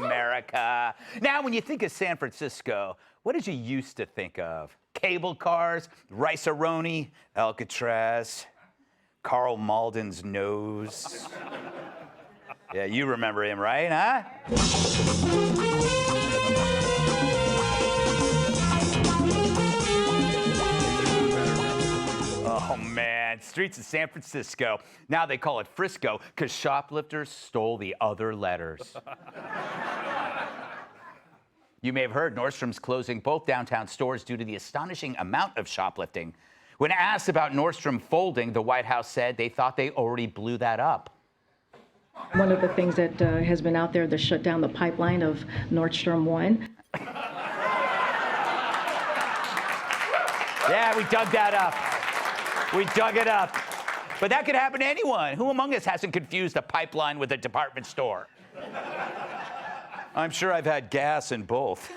America. Now, when you think of San Francisco, what did you used to think of? Cable cars, Rice-A-Roni, Alcatraz, Carl Malden's nose. Yeah, you remember him, right, huh? Oh, man, streets of San Francisco. Now they call it Frisco because shoplifters stole the other letters. You may have heard Nordstrom's closing both downtown stores due to the astonishing amount of shoplifting. When asked about Nordstrom folding, the White House said they thought they already blew that up. One of the things that has been out there to shut down the pipeline of Nordstrom 1. Yeah, we dug that up. We dug it up. But that could happen to anyone. Who among us hasn't confused a pipeline with a department store? I'm sure I've had gas in both.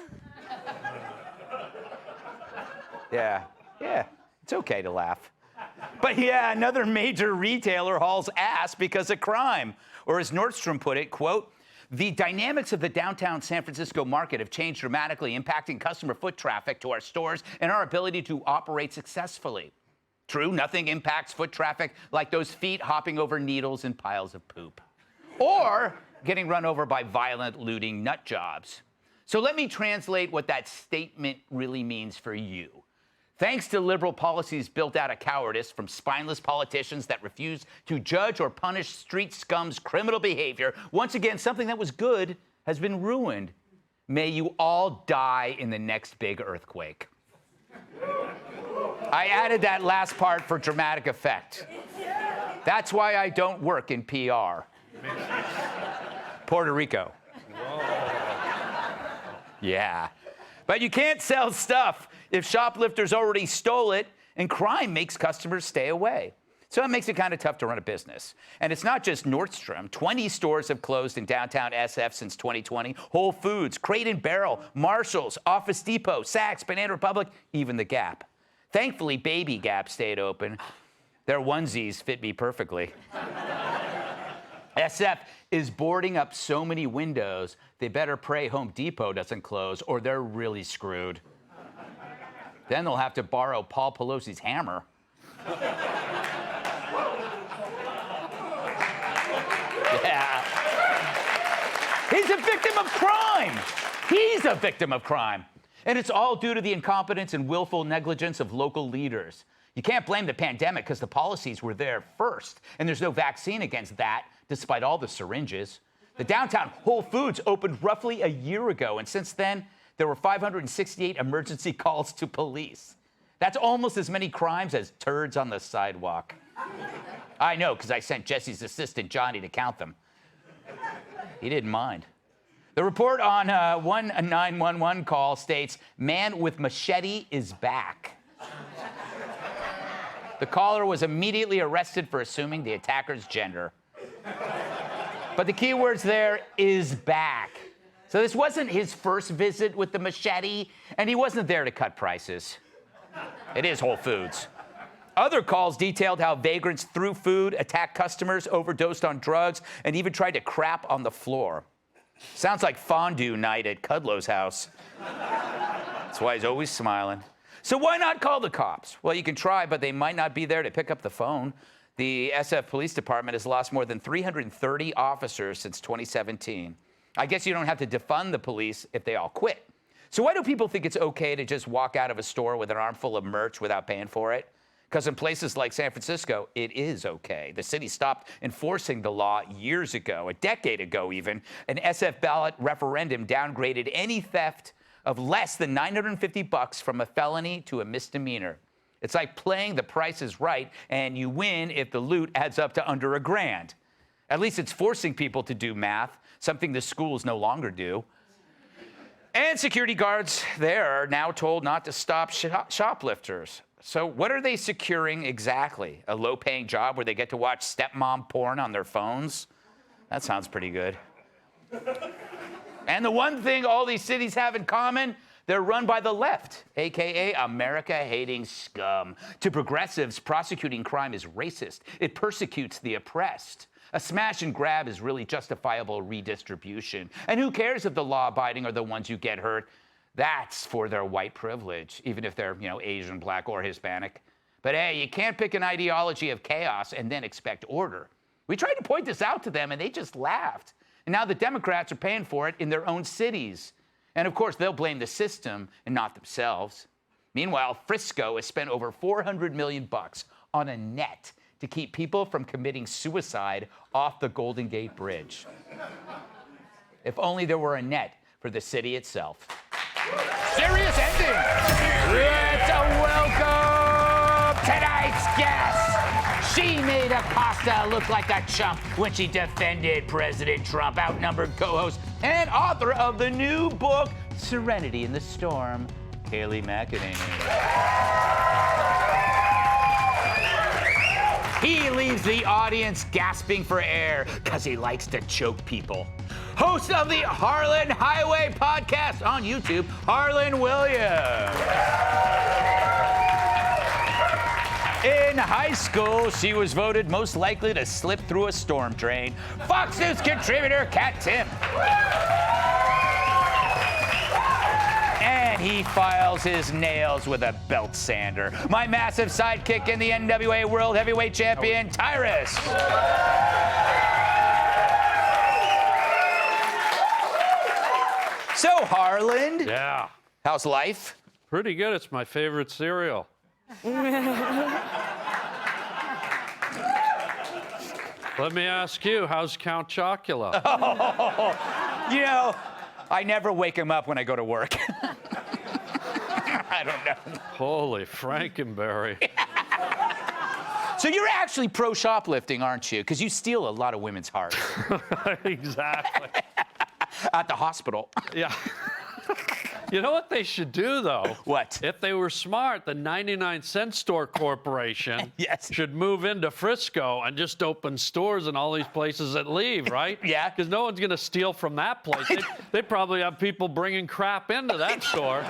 Yeah, it's okay to laugh. But yeah, another major retailer hauls ass because of crime. Or as Nordstrom put it, quote, "The dynamics of the downtown San Francisco market have changed dramatically, impacting customer foot traffic to our stores and our ability to operate successfully. True, nothing impacts foot traffic like those feet hopping over needles and piles of poop. Or getting run over by violent, looting nut jobs." So let me translate what that statement really means for you. Thanks to liberal policies built out of cowardice from spineless politicians that refuse to judge or punish street scum's criminal behavior, once again, something that was good has been ruined. May you all die in the next big earthquake. I added that last part for dramatic effect. That's why I don't work in PR. Puerto Rico. Yeah. But you can't sell stuff if shoplifters already stole it, and crime makes customers stay away. So it makes it kind of tough to run a business. And it's not just Nordstrom. 20 stores have closed in downtown SF since 2020. Whole Foods, Crate & Barrel, Marshalls, Office Depot, Saks, Banana Republic, even the Gap. Thankfully, Baby Gap stayed open. Their onesies fit me perfectly. SF is boarding up so many windows, they better pray Home Depot doesn't close or they're really screwed. Then they'll have to borrow Paul Pelosi's hammer. Yeah. He's a victim of crime. He's a victim of crime. And it's all due to the incompetence and willful negligence of local leaders. You can't blame the pandemic because the policies were there first, and there's no vaccine against that, despite all the syringes. The downtown Whole Foods opened roughly a year ago, and since then, there were 568 emergency calls to police. That's almost as many crimes as turds on the sidewalk. I know, because I sent Jesse's assistant, Johnny, to count them. He didn't mind. The report on one 911 call states, "Man with machete is back." The caller was immediately arrested for assuming the attacker's gender. But the key words there is back. So this wasn't his first visit with the machete, and he wasn't there to cut prices. It is Whole Foods. Other calls detailed how vagrants threw food, attacked customers, overdosed on drugs, and even tried to crap on the floor. Sounds like fondue night at Kudlow's house. That's why he's always smiling. So why not call the cops? Well, you can try, but they might not be there to pick up the phone. The SF Police Department has lost more than 330 officers since 2017. I guess you don't have to defund the police if they all quit. So why do people think it's okay to just walk out of a store with an armful of merch without paying for it? Because in places like San Francisco, it is okay. The city stopped enforcing the law years ago, a decade ago even. An SF ballot referendum downgraded any theft of less than $950 from a felony to a misdemeanor. It's like playing The Price is Right, and you win if the loot adds up to under $1,000. At least it's forcing people to do math, something the schools no longer do. And security guards there are now told not to stop shoplifters. So what are they securing exactly? A low-paying job where they get to watch stepmom porn on their phones? That sounds pretty good. And the one thing all these cities have in common, they're run by the left, a.k.a. America-hating scum. To progressives, prosecuting crime is racist. It persecutes the oppressed. A smash and grab is really justifiable redistribution. And who cares if the law-abiding are the ones who get hurt? That's for their white privilege, even if they're, Asian, black, or Hispanic. But hey, you can't pick an ideology of chaos and then expect order. We tried to point this out to them, and they just laughed. And now the Democrats are paying for it in their own cities. And of course, they'll blame the system and not themselves. Meanwhile, Frisco has spent over $400 million on a net to keep people from committing suicide off the Golden Gate Bridge. If only there were a net for the city itself. Serious ending. Let's welcome tonight's guest. She made Acosta look like a chump when she defended President Trump, outnumbered co-host and author of the new book, Serenity in the Storm, Kayleigh McEnany. He leaves the audience gasping for air because he likes to choke people. Host of the Harlan Highway podcast on YouTube, Harlan Williams. In high school, she was voted most likely to slip through a storm drain. Fox News contributor Kat Tim. And he files his nails with a belt sander. My massive sidekick in the NWA World Heavyweight Champion, Tyrus. So, Harlan. Yeah. How's life? Pretty good. It's my favorite cereal. Let me ask you, how's Count Chocula? I never wake him up when I go to work. I don't know. Holy Frankenberry. So you're actually pro shoplifting, aren't you? Because you steal a lot of women's hearts. Exactly. At the hospital. Yeah. You know what they should do, though? What? If they were smart, the 99-cent store corporation Yes. should move into Frisco and just open stores in all these places that leave, right? Yeah. Because no one's going to steal from that place. They probably have people bringing crap into that store.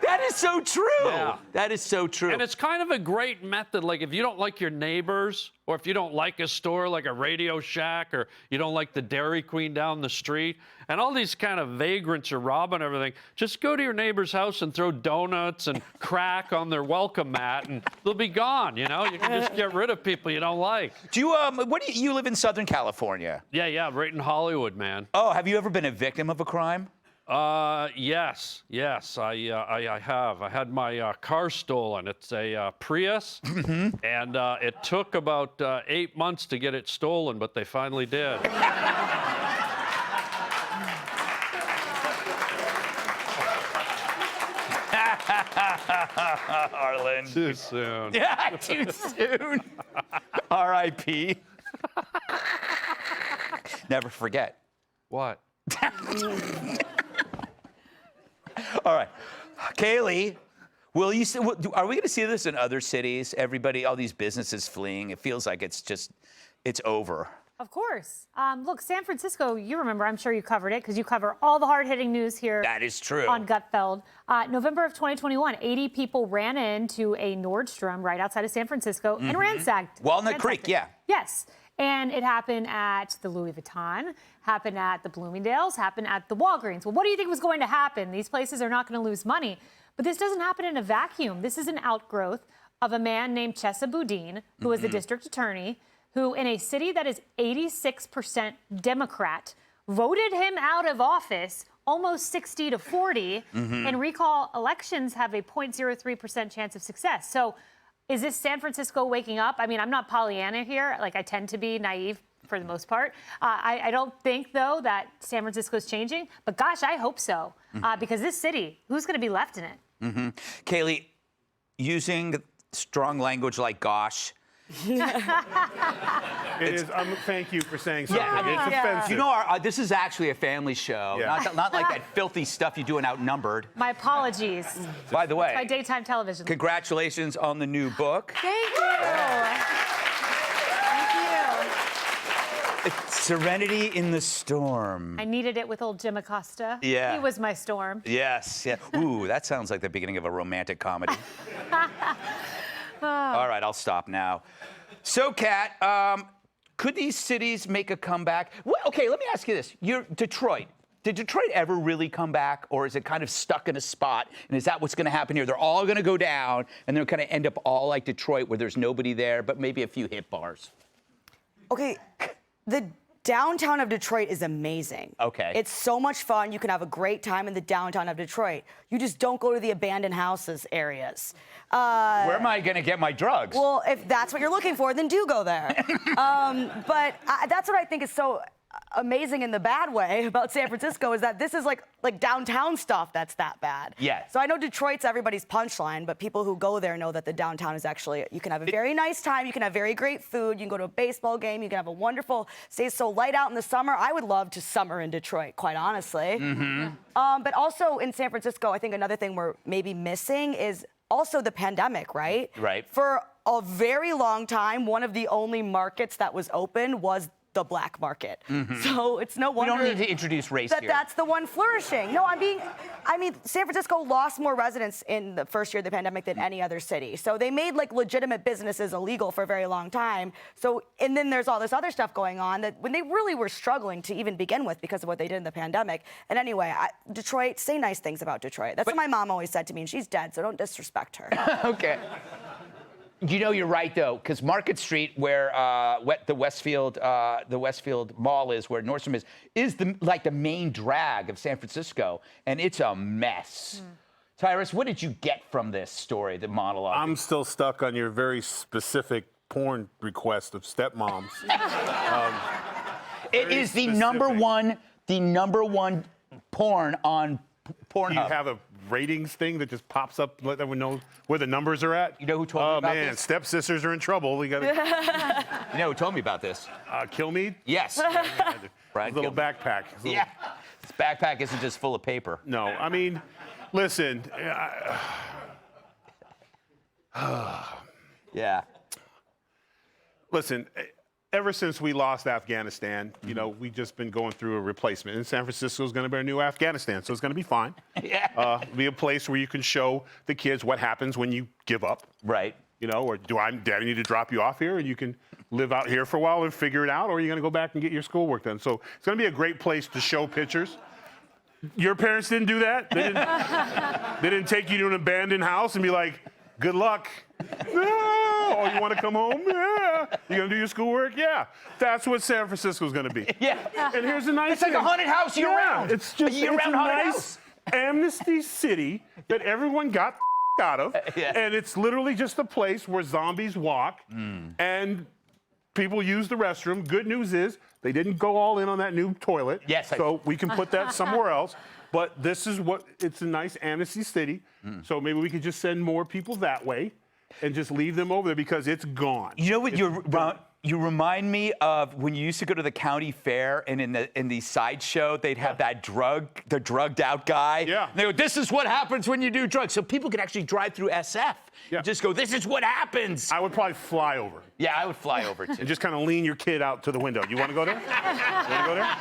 That is so true. Yeah. That is so true. And it's kind of a great method. Like, if you don't like your neighbors, or if you don't like a store like a Radio Shack, or you don't like the Dairy Queen down the street, and all these kind of vagrants are robbing everything, just go to your neighbor's house and throw donuts and crack on their welcome mat, and they'll be gone, You can just get rid of people you don't like. Do you live in Southern California? Yeah, right in Hollywood, man. Oh, have you ever been a victim of a crime? Yes, I have. I had my car stolen. It's a Prius, and it took about 8 months to get it stolen, but they finally did. Harlan. Too soon. Yeah, too soon. R.I.P. Never forget. What? All right. Kayleigh, are we going to see this in other cities? Everybody, all these businesses fleeing. It feels like it's over. Of course. Look, San Francisco, you remember, I'm sure you covered it because you cover all the hard-hitting news here. That is true. On Gutfeld. November of 2021, 80 people ran into a Nordstrom right outside of San Francisco and ransacked. Walnut Creek, yeah. Yes. And it happened at the Louis Vuitton, happened at the Bloomingdale's, happened at the Walgreens. Well, what do you think was going to happen? These places are not going to lose money. But this doesn't happen in a vacuum. This is an outgrowth of a man named Chesa Boudin, who was the district attorney, who in a city that is 86% Democrat, voted him out of office almost 60-40, and recall elections have a 0.03% chance of success. So is this San Francisco waking up? I mean, I'm not Pollyanna here. Like, I tend to be naive for the most part. I don't think, though, that San Francisco's changing. But gosh, I hope so. Because this city, who's going to be left in it? Kayleigh, using strong language like gosh. It is. Thank you for saying something. Yeah, it's offensive. You know, this is actually a family show. Yeah. Not like that filthy stuff you do in Outnumbered. My apologies. By the way, My daytime television. congratulations on the new book. Thank you. Thank you. Serenity in the Storm. I needed it with old Jim Acosta. Yeah. He was my storm. Yes, yeah. Ooh, that sounds like the beginning of a romantic comedy. All right, I'll stop now. So, Kat, Could these cities make a comeback? Well, okay, let me ask you this. Detroit. Did Detroit ever really come back, or is it kind of stuck in a spot? And is that what's going to happen here? They're all going to go down, and they're going to end up all like Detroit, where there's nobody there, but maybe a few hit bars. Okay, the downtown of Detroit is amazing. Okay. It's so much fun. You can have a great time in the downtown of Detroit. You just don't go to the abandoned houses areas. Where am I going to get my drugs? Well, if that's what you're looking for, then do go there. But that's what I think is so amazing in the bad way about San Francisco is that this is like downtown stuff that's that bad. Yes. So I know Detroit's everybody's punchline, but people who go there know that the downtown is actually, you can have a very nice time, you can have very great food, you can go to a baseball game, you can have a wonderful, stays so light out in the summer. I would love to summer in Detroit, quite honestly. But also in San Francisco, I think another thing we're maybe missing is also the pandemic, right? Right. For a very long time, one of the only markets that was open was the black market. So it's no wonder we don't need to introduce race that here. that's the one flourishing. No, I mean, San Francisco lost more residents in the first year of the pandemic than any other city. So they made like legitimate businesses illegal for a very long time. So, and then there's all this other stuff going on that when they really were struggling to even begin with because of what they did in the pandemic. And anyway, Detroit, say nice things about Detroit. That's what my mom always said to me, and she's dead, so don't disrespect her. Okay. You know, you're right, though, because Market Street, where the Westfield Mall is, where Nordstrom is like the main drag of San Francisco, and it's a mess. Tyrus, what did you get from this story, the monologue? I'm still stuck on your very specific porn request of stepmoms. It is the number one porn on Pornhub. Do you have a ratings thing that just pops up, let everyone know where the numbers are at? You know who told me about this? Oh, man, stepsisters are in trouble. We got to You know who told me about this? kill me? Yes. Brian Little Kilmeade. backpack. Yeah. This backpack isn't just full of paper. No, I mean, listen. Yeah. Listen, ever since we lost Afghanistan, you know, we've just been going through a replacement. And San Francisco is going to be a new Afghanistan, so it's going to be fine. Yeah. Be a place where you can show the kids what happens when you give up. Right. You know, or Daddy need to drop you off here and you can live out here for a while and figure it out, or are you going to go back and get your schoolwork done? So it's going to be a great place to show pictures. Your parents didn't do that? They didn't take you to an abandoned house and be like, good luck. Oh, you want to come home? Yeah. You going to do your schoolwork? Yeah. That's what San Francisco's going to be. Yeah. And here's the nice It's like thing. a haunted house year-round. It's just a year-round a haunted nice house. amnesty city that everyone got out of. Yeah. And it's literally just a place where zombies walk and people use the restroom. Good news is they didn't go all in on that new toilet. Yes. So we can put that somewhere else. But this is it's a nice amnesty city. So maybe we could just send more people that way and just leave them over there because it's gone. You know what you remind me of when you used to go to the county fair and in the sideshow they'd have the drugged out guy. Yeah. And they go, this is what happens when you do drugs. So people could actually drive through SF. Yeah. And just go, this is what happens. I would probably fly over Yeah, I would fly over too. and just kind of lean your kid out to the window. You want to go there? You want to go there?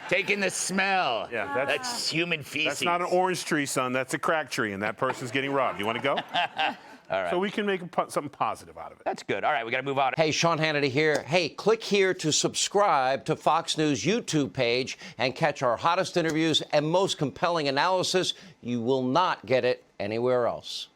Taking the smell. Yeah, that's human feces. That's not an orange tree, son. That's a crack tree, and that person's getting robbed. You want to go? All right. So we can make something positive out of it. That's good. All right, we got to move on. Hey, Sean Hannity here. Hey, click here to subscribe to Fox News YouTube page and catch our hottest interviews and most compelling analysis. You will not get it anywhere else.